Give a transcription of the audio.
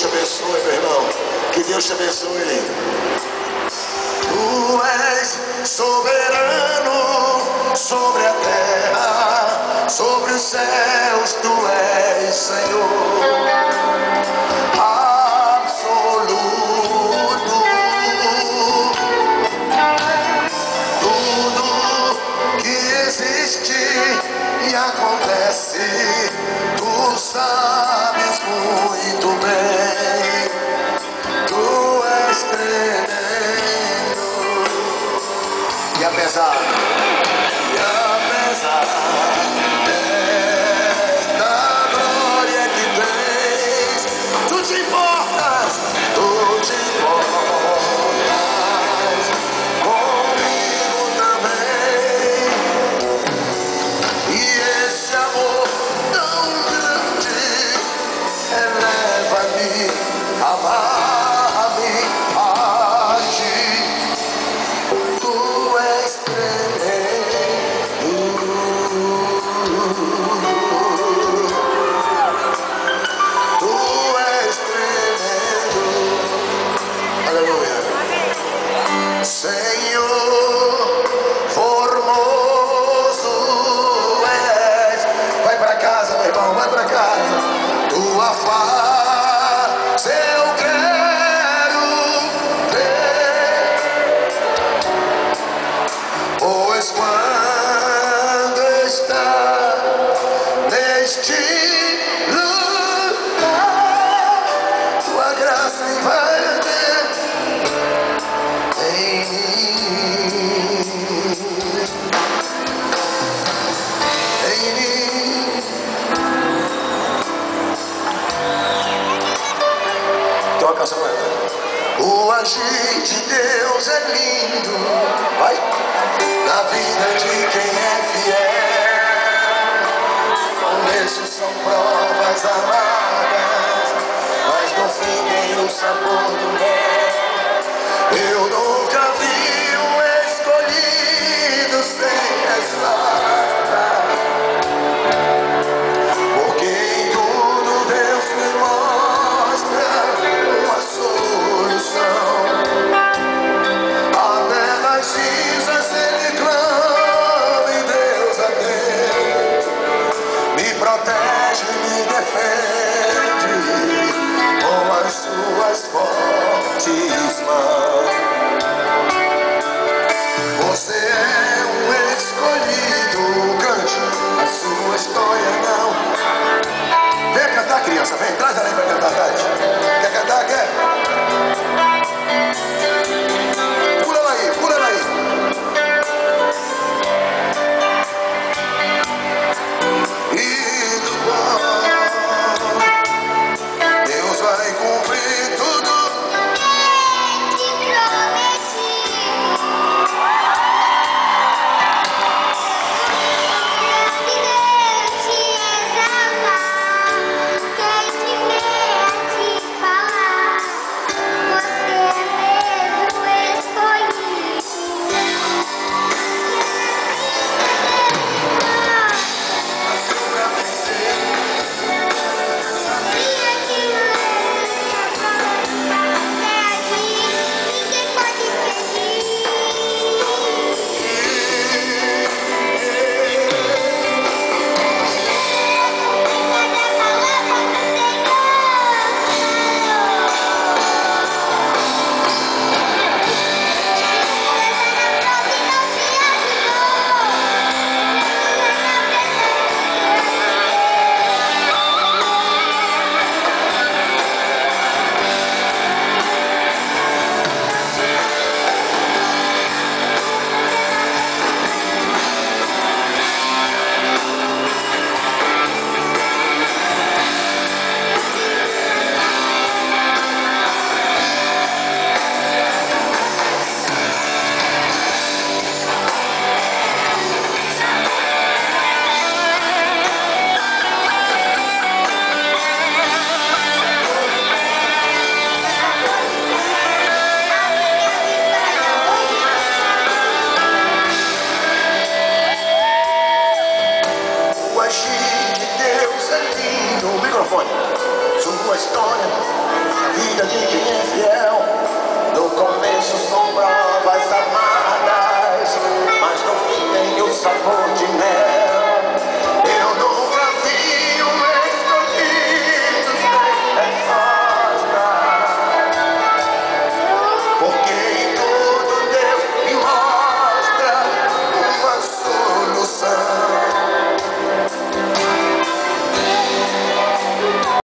te abençoe, meu irmão. Que Deus te abençoe. Tu és soberano sobre a terra, sobre os céus, tu és Senhor absoluto. Tudo que existe e acontece, tu sabes muito bem. Tu és tremendo. E apesar desta glória que tens, tu te importas comigo também. E esse amor tão grande eleva-me, amarra-me a ti. Tu és tremendo. Tu és tremendo. Aleluia. Senhor, formoso és. Vai para casa, meu irmão, vai para casa. Tua face eu quero ver, pois quando está neste lugar, tua graça invade em mim, em mim. Toca essa música. O agir de Deus é lindo, vai, na vida de quem é fiel. Começo são provas amargas, mas no fim tem o sabor do mel. Eu nunca vi um escolhido sem resposta, porque em tudo Deus me mostra uma solução. Até nas cinzas ele clama e Deus atende, me protege, me defende com as suas fortes mãos. Você é um escolhido, cante a sua história não. Vem cantar, criança, vem, traz ela aí pra cantar, traz.